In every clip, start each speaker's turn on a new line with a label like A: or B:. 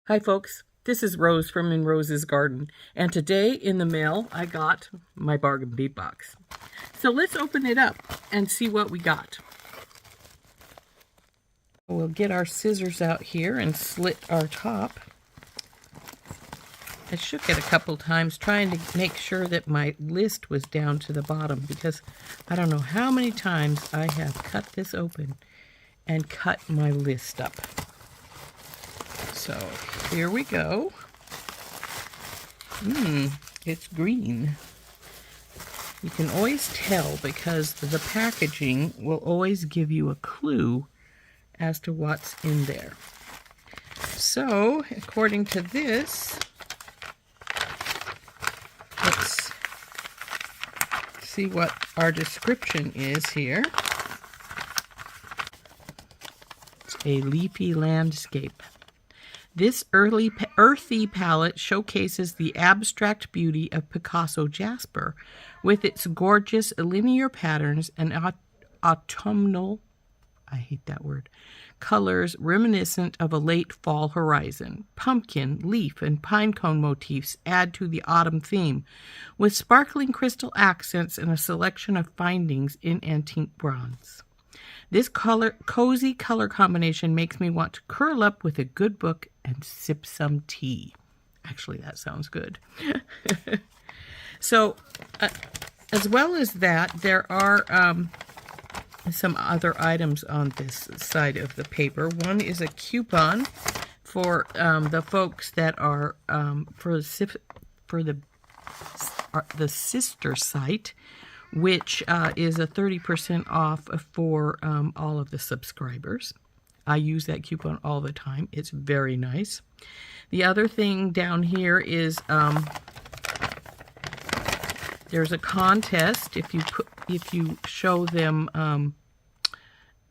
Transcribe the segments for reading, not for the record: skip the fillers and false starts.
A: Hi folks, this is Rose from In Rose's Garden, and today in the mail I got my bargain bead box. So let's open it up and see what we got. We'll get our scissors out here and slit our top. I shook it a couple times trying to make sure that my list was down to the bottom, because I don't know how many times I have cut this open and cut my list up. So here we go. It's green. You can always tell because the packaging will always give you a clue as to what's in there. So, according to this, let's see what our description is here. It's a Leafy Landscape. This earthy palette showcases the abstract beauty of Picasso jasper with its gorgeous linear patterns and autumnal, I hate that word, colors reminiscent of a late fall horizon. Pumpkin, leaf, and pinecone motifs add to the autumn theme, with sparkling crystal accents and a selection of findings in antique bronze. This cozy color combination makes me want to curl up with a good book and sip some tea. Actually, that sounds good. So, as well as that, there are some other items on this side of the paper. One is a coupon for the folks that are for the sister site, which is a 30% off for all of the subscribers. I use that coupon all the time. It's very nice. The other thing down here is there's a contest. If you show them,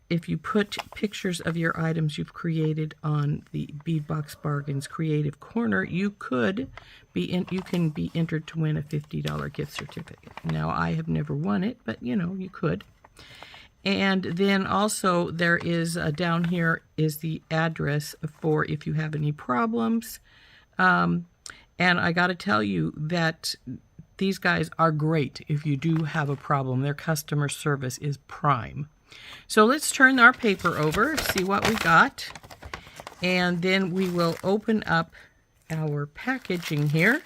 A: if you put pictures of your items you've created on the Beadbox Bargains Creative Corner, you can be entered to win a $50 gift certificate. Now, I have never won it, but you could. And then also there is down here is the address for if you have any problems. And I got to tell you that these guys are great if you do have a problem. Their customer service is prime. So let's turn our paper over, see what we got, and then we will open up our packaging here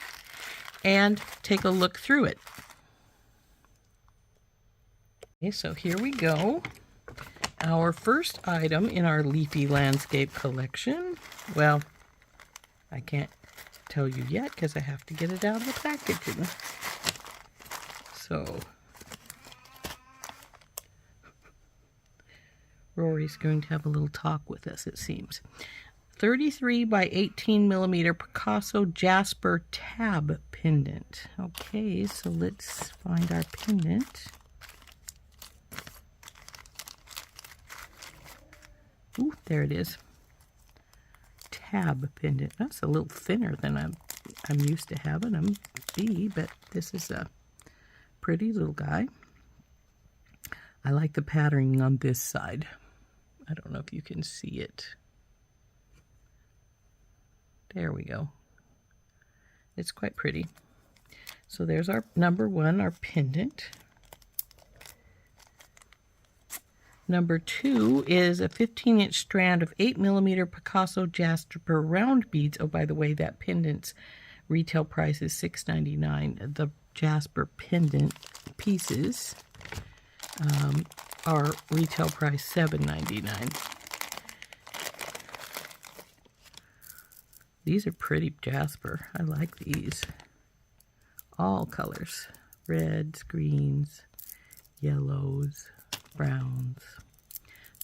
A: and take a look through it. Okay, so here we go. Our first item in our Leafy Landscape collection. Well, I can't tell you yet because I have to get it out of the packaging. So Rory's going to have a little talk with us, it seems. 33 by 18 millimeter Picasso jasper tab pendant. Okay, so let's find our pendant. Ooh, there it is. Tab pendant. That's a little thinner than I'm used to having them be, but this is a pretty little guy. I like the patterning on this side. I don't know if you can see it. There we go. It's quite pretty. So there's our number one, our pendant. Number two is a 15-inch strand of 8 millimeter Picasso jasper round beads. Oh, by the way, that pendant's retail price is $6.99. The jasper pendant pieces our retail price $7.99. These are pretty jasper. I like these. All colors. Reds, greens, yellows, browns.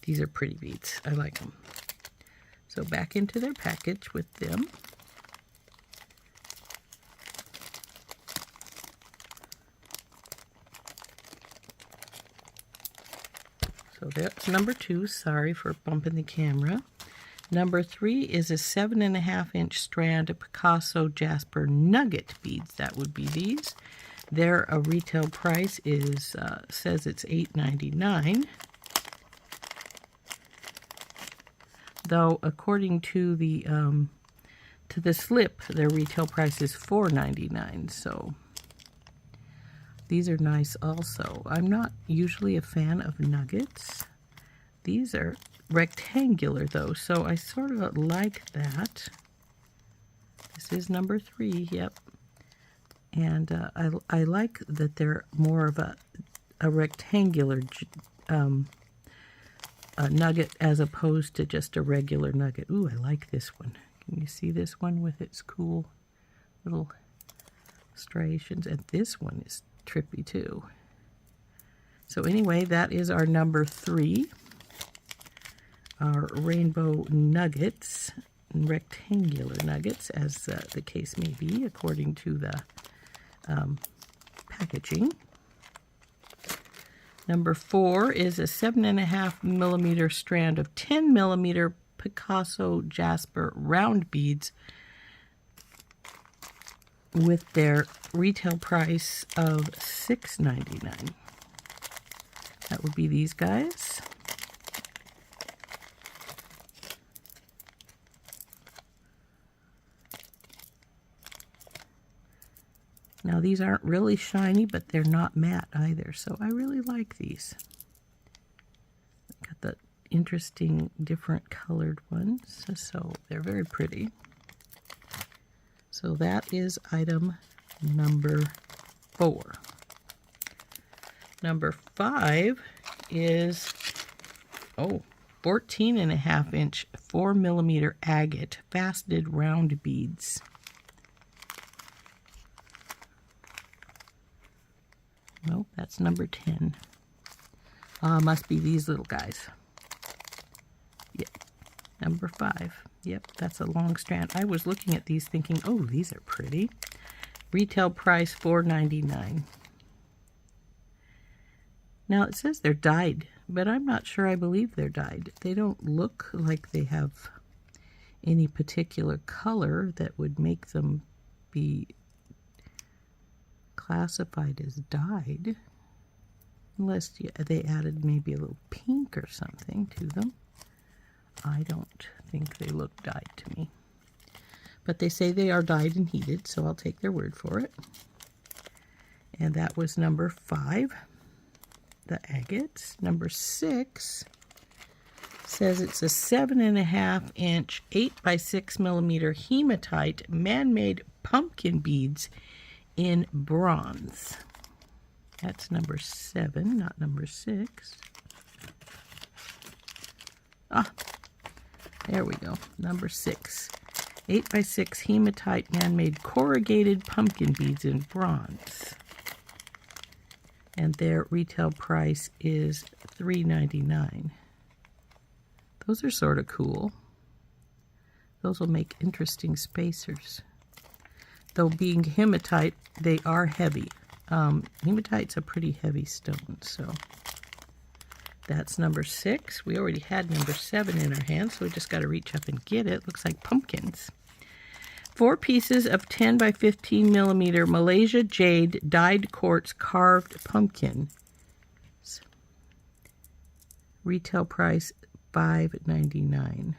A: These are pretty beads. I like them. So back into their package with them. So that's number two. Sorry for bumping the camera. Number three is a 7.5-inch strand of Picasso jasper nugget beads. That would be these. Their retail price is says it's $8.99. Though according to the to the slip, their retail price is $4.99. So these are nice also. I'm not usually a fan of nuggets. These are rectangular though, so I sort of like that. This is number 3, yep. And I like that they're more of a rectangular nugget as opposed to just a regular nugget. Ooh, I like this one. Can you see this one with its cool little striations? And this one is trippy too. So anyway, that is our number 3. Our rainbow nuggets, rectangular nuggets, as the case may be, according to the packaging. Number 4 is a 7.5 millimeter strand of 10 millimeter Picasso Jasper round beads with their retail price of $6.99. That would be these guys. Now these aren't really shiny, but they're not matte either, so I really like these. Got the interesting different colored ones, so they're very pretty. So that is item number 4. Number 5 is 14.5 inch 4 millimeter agate faceted round beads. Nope, that's number 10. Must be these little guys. Yep, number 5. Yep, that's a long strand. I was looking at these thinking, oh, these are pretty. Retail price $4.99. Now it says they're dyed, but I'm not sure I believe they're dyed. They don't look like they have any particular color that would make them be classified as dyed, unless they added maybe a little pink or something to them. I don't think they look dyed to me, but they say they are dyed and heated, so I'll take their word for it. And that was number 5, the agates. Number 6 says it's a 7.5 inch 8 by 6 millimeter hematite man-made pumpkin beads in bronze. That's number 7, not number 6. Ah, there we go. Number 6. 8 by 6 hematite man-made corrugated pumpkin beads in bronze. And their retail price is $3.99. Those are sort of cool. Those will make interesting spacers. Though being hematite, they are heavy. Hematite's a pretty heavy stone, so that's number 6. We already had number 7 in our hands, so we just got to reach up and get it. Looks like pumpkins. 4 pieces of 10 by 15 millimeter Malaysia jade dyed quartz carved pumpkin. Retail price $5.99.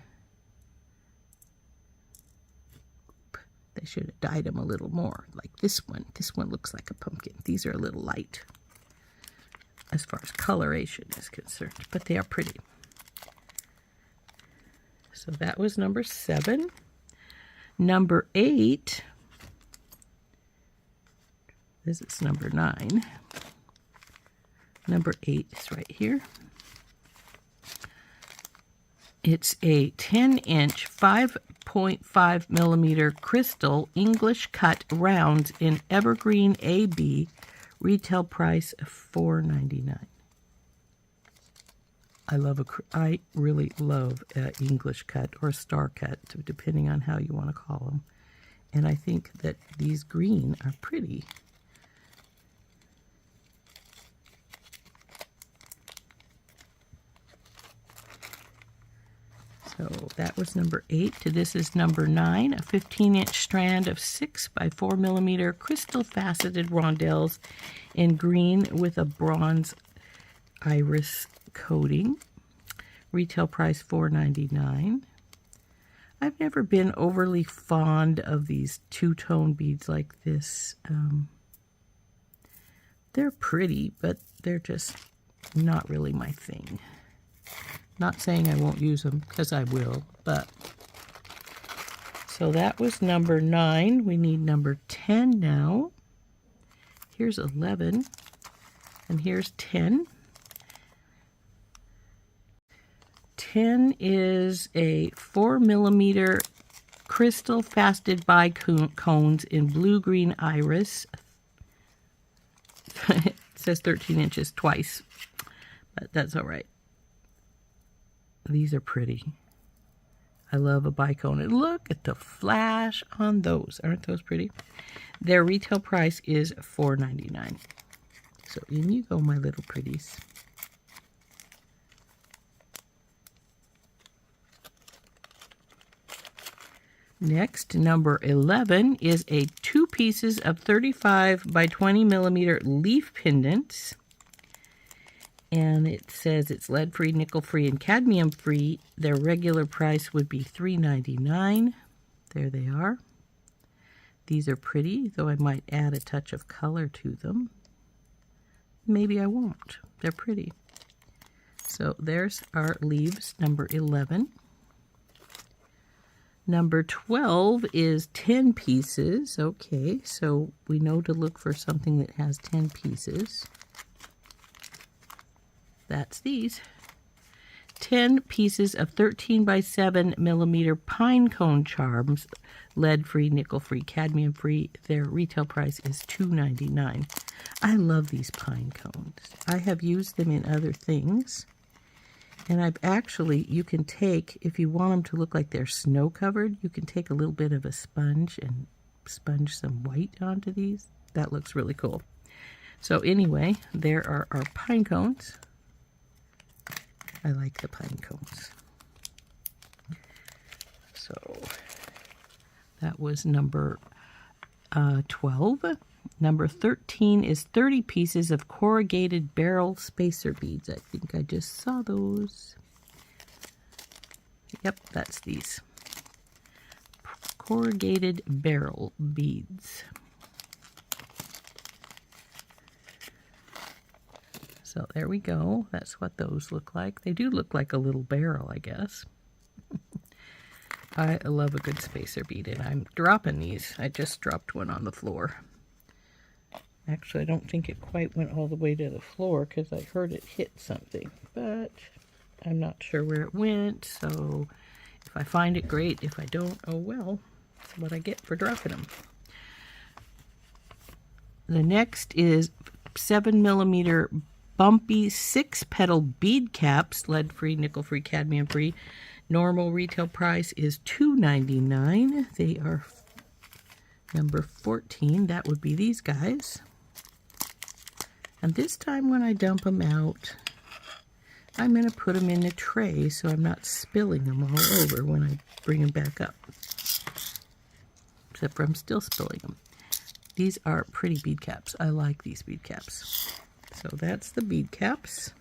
A: They should have dyed them a little more, like this one. This one looks like a pumpkin. These are a little light as far as coloration is concerned, but they are pretty. So that was number 7. Number 8, this is number 9. Number 8 is right here. It's a 10-inch 5.5 millimeter crystal English cut rounds in evergreen AB, retail price of $4.99. I really love English cut or star cut, depending on how you want to call them. And I think that these green are pretty. So that was number 8. This is number 9, a 15-inch strand of 6 by 4 millimeter crystal faceted rondelles in green with a bronze iris coating. Retail price $4.99. I've never been overly fond of these two-tone beads like this. They're pretty, but they're just not really my thing. Not saying I won't use them, because I will, but... So that was number 9. We need number 10 now. Here's 11, and here's 10. 10 is a 4mm crystal fasted bicones in blue-green iris. It says 13 inches twice, but that's all right. These are pretty. I love a bicone. And look at the flash on those. Aren't those pretty? Their retail price is $4.99. So in you go, my little pretties. Next, number 11 is a 2 pieces of 35 by 20 millimeter leaf pendants. And it says it's lead-free, nickel-free, and cadmium-free. Their regular price would be $3.99. There they are. These are pretty, though I might add a touch of color to them. Maybe I won't. They're pretty. So there's our leaves, number 11. Number 12 is 10 pieces. Okay, so we know to look for something that has 10 pieces. That's these. 10 pieces of 13 by 7 millimeter pine cone charms, lead-free, nickel-free, cadmium-free. Their retail price is $2.99. I love these pine cones. I have used them in other things. And I've actually, you can take, if you want them to look like they're snow-covered, you can take a little bit of a sponge and sponge some white onto these. That looks really cool. So anyway, there are our pine cones. I like the pine cones. So that was number 12. Number 13 is 30 pieces of corrugated barrel spacer beads. I think I just saw those. Yep, that's these. Corrugated barrel beads. So there we go. That's what those look like. They do look like a little barrel, I guess. I love a good spacer bead, and I'm dropping these. I just dropped one on the floor. Actually, I don't think it quite went all the way to the floor because I heard it hit something, but I'm not sure where it went, so if I find it, great. If I don't, oh well. That's what I get for dropping them. The next is 7 millimeter bumpy 6-petal bead caps, lead-free, nickel-free, cadmium-free. Normal retail price is $2.99. They are number 14. That would be these guys. And this time when I dump them out, I'm going to put them in a tray so I'm not spilling them all over when I bring them back up. Except for I'm still spilling them. These are pretty bead caps. I like these bead caps. So that's the bead caps.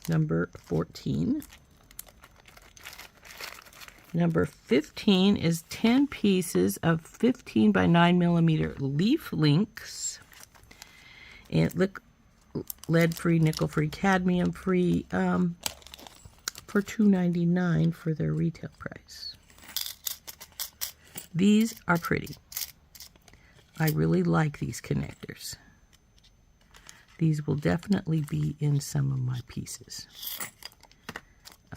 A: Number 14. Number 15 is 10 pieces of 15 by 9 millimeter leaf links. And look, lead-free, nickel-free, cadmium-free for $2.99 for their retail price. These are pretty. I really like these connectors. These will definitely be in some of my pieces.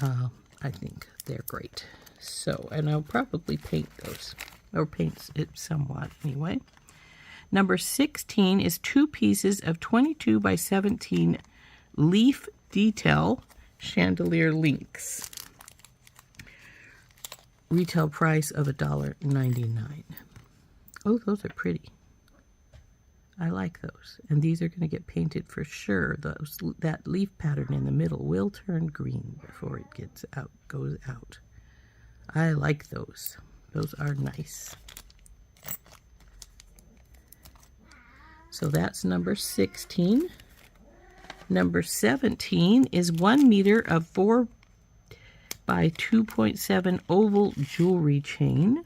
A: I think they're great. So, and I'll probably paint those, or paint it somewhat anyway. Number 16 is 2 pieces of 22 by 17 leaf detail chandelier links. Retail price of $1.99. Oh, those are pretty. I like those. And these are going to get painted for sure. That leaf pattern in the middle will turn green before it goes out. I like those. Those are nice. So that's number 16. Number 17 is 1 meter of 4 by 2.7 oval jewelry chain.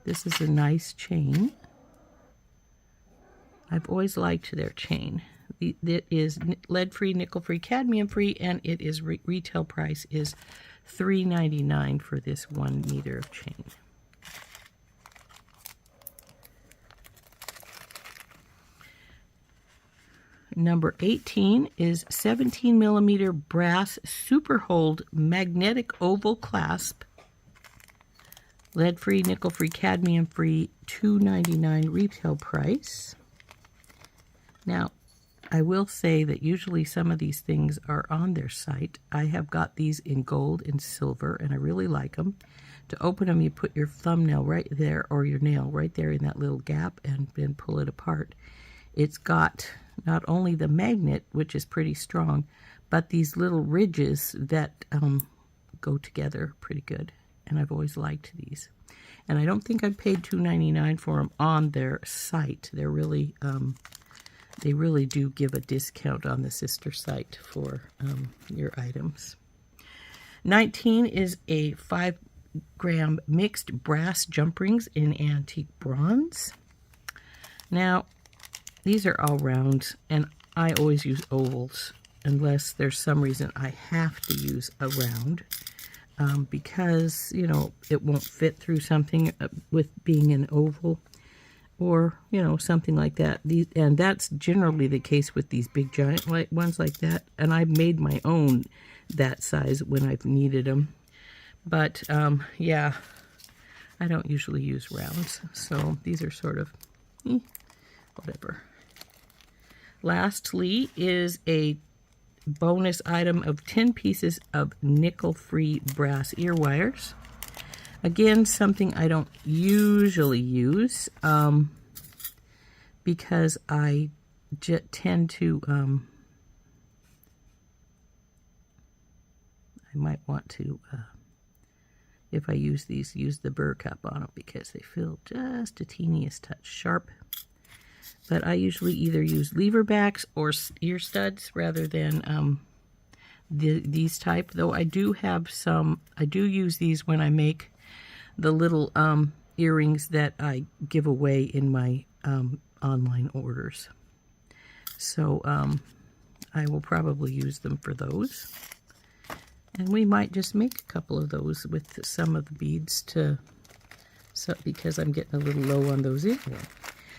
A: This is a nice chain. I've always liked their chain. It is lead-free, nickel-free, cadmium-free, and it is retail price is $3.99 for this 1 meter of chain. Number 18 is 17 millimeter brass super hold magnetic oval clasp. Lead-free, nickel-free, cadmium-free, $2.99 retail price. Now, I will say that usually some of these things are on their site. I have got these in gold and silver, and I really like them. To open them, you put your thumbnail right there, or your nail right there in that little gap, and then pull it apart. It's got not only the magnet, which is pretty strong, but these little ridges that go together pretty good. And I've always liked these. And I don't think I paid $2.99 for them on their site. They're really, they really do give a discount on the sister site for your items. 19 is a 5-gram mixed brass jump rings in antique bronze. Now, these are all round, and I always use ovals unless there's some reason I have to use a round because, you know, it won't fit through something with being an oval or, you know, something like that. And that's generally the case with these big giant ones like that. And I've made my own that size when I've needed them. But, yeah, I don't usually use rounds. So these are sort of, whatever. Lastly is a bonus item of 10 pieces of nickel-free brass ear wires. Again, something I don't usually use because I tend to, I might want to, if I use these, use the burr cup on them because they feel just a teeniest touch sharp. But I usually either use lever backs or ear studs rather than these type. Though I do have some, I do use these when I make the little earrings that I give away in my online orders. So I will probably use them for those. And we might just make a couple of those with some of the beads because I'm getting a little low on those anyway.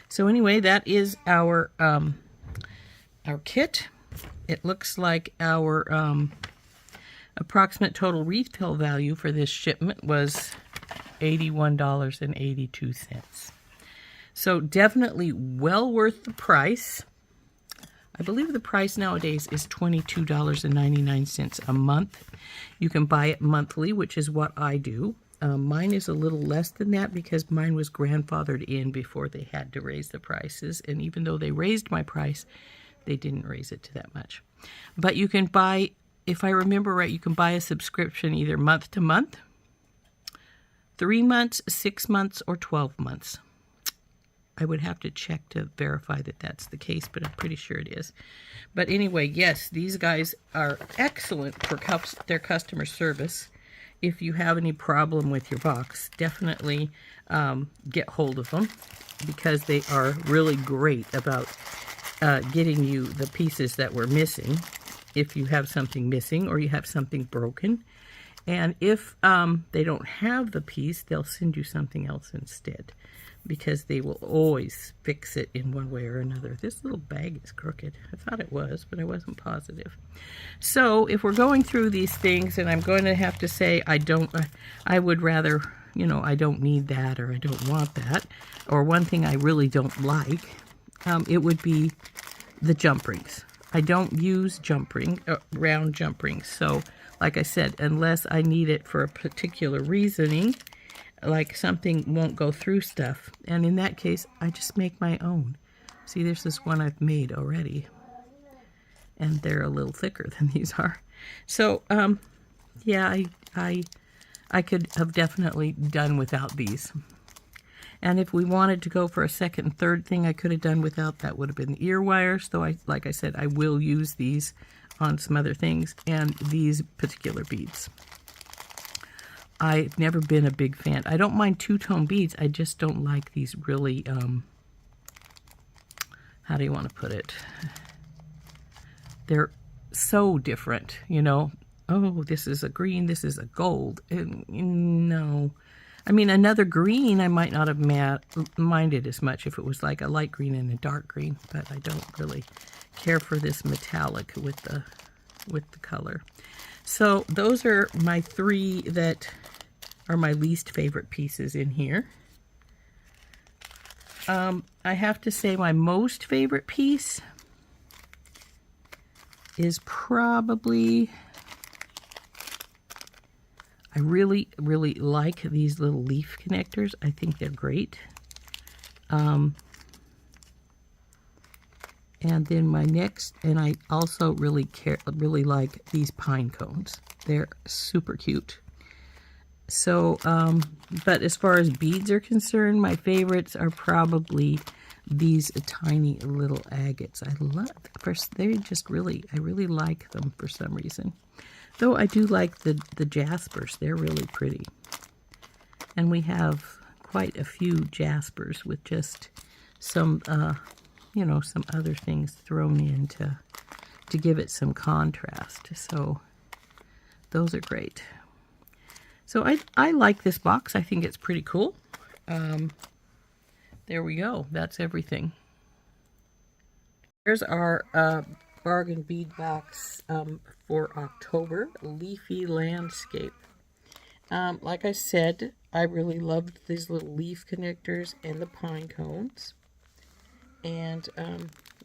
A: So anyway, that is our kit. It looks like our approximate total retail value for this shipment was $81.82. So definitely well worth the price. I believe the price nowadays is $22.99 a month. You can buy it monthly, which is what I do. Mine is a little less than that because mine was grandfathered in before they had to raise the prices. And even though they raised my price, they didn't raise it to that much. But you can buy, if I remember right, you can buy a subscription either month to month, 3 months, 6 months, or 12 months. I would have to check to verify that that's the case, but I'm pretty sure it is. But anyway, yes, these guys are excellent for their customer service. If you have any problem with your box, definitely get hold of them because they are really great about getting you the pieces that were missing if you have something missing or you have something broken. And if they don't have the piece, they'll send you something else instead because they will always fix it in one way or another. This little bag is crooked. I thought it was, but I wasn't positive. So if we're going through these things and I'm going to have to say I would rather, you know, I don't need that or I don't want that, or one thing I really don't like, it would be the jump rings. I don't use round jump rings. So like I said, unless I need it for a particular reasoning, like something won't go through stuff. And in that case, I just make my own. See, there's this one I've made already. And they're a little thicker than these are. So, yeah, I could have definitely done without these. And if we wanted to go for a second and third thing I could have done without, that would have been the ear wires. Though, like I said, I will use these on some other things. And these particular beads. I've never been a big fan. I don't mind two-tone beads. I just don't like these really, how do you want to put it? They're so different, you know. Oh, this is a green, this is a gold. And, no. I mean, another green I might not have minded as much if it was like a light green and a dark green, but I don't really care for this metallic with the color. So those are my 3 that are my least favorite pieces in here. I have to say my most favorite piece is probably, I really, really like these little leaf connectors. I think they're great. And then my next, and I also really like these pine cones. They're super cute. So, but as far as beads are concerned, my favorites are probably these tiny little agates. I love, they're just really, I really like them for some reason. Though I do like the jaspers. They're really pretty. And we have quite a few jaspers with just some, you know, some other things thrown in to give it some contrast. So those are great. So I like this box. I think it's pretty cool. There we go. That's everything. Here's our bargain bead box for October, Leafy Landscape. Like I said, I really loved these little leaf connectors and the pine cones. And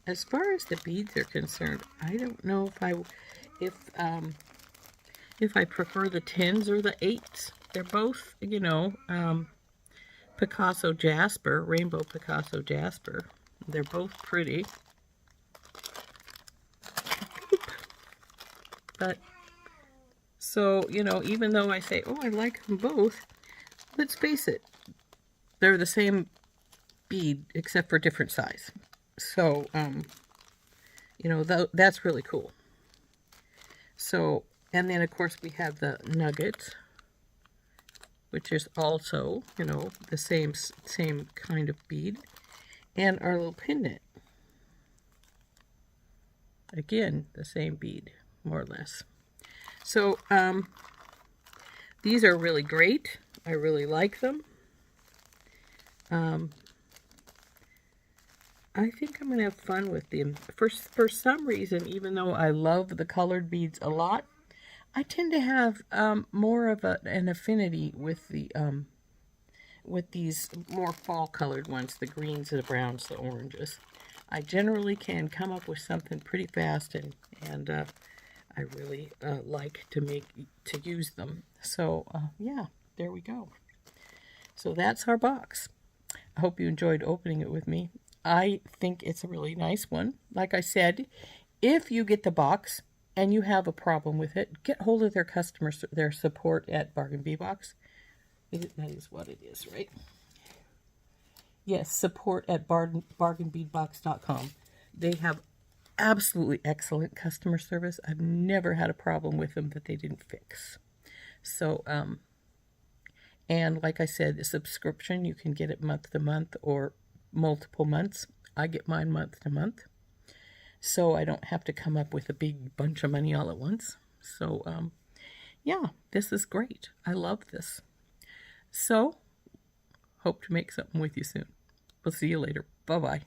A: as far as the beads are concerned, I don't know if I prefer the 10s or the 8s. They're both, you know, Picasso jasper, rainbow Picasso jasper. They're both pretty. But, so, you know, even though I say, oh, I like them both, let's face it, they're the same bead except for different size. So, you know, that's really cool. So, and then, of course, we have the nugget, which is also, you know, the same kind of bead. And our little pendant. Again, the same bead, more or less. So, these are really great. I really like them. I think I'm going to have fun with them. For some reason, even though I love the colored beads a lot, I tend to have more of an affinity with with these more fall colored ones, the greens, the browns, the oranges. I generally can come up with something pretty fast, and I really like to use them. So yeah, there we go. So that's our box. I hope you enjoyed opening it with me. I think it's a really nice one. Like I said, if you get the box and you have a problem with it, get hold of their support at Bargain Bead Box. That is what it is, right? Yes, support at bargainbeadbox.com. They have absolutely excellent customer service. I've never had a problem with them that they didn't fix. So, and like I said, the subscription, you can get it month to month or multiple months. I get mine month to month, so I don't have to come up with a big bunch of money all at once. So, yeah, this is great. I love this. So, hope to make something with you soon. We'll see you later. Bye-bye.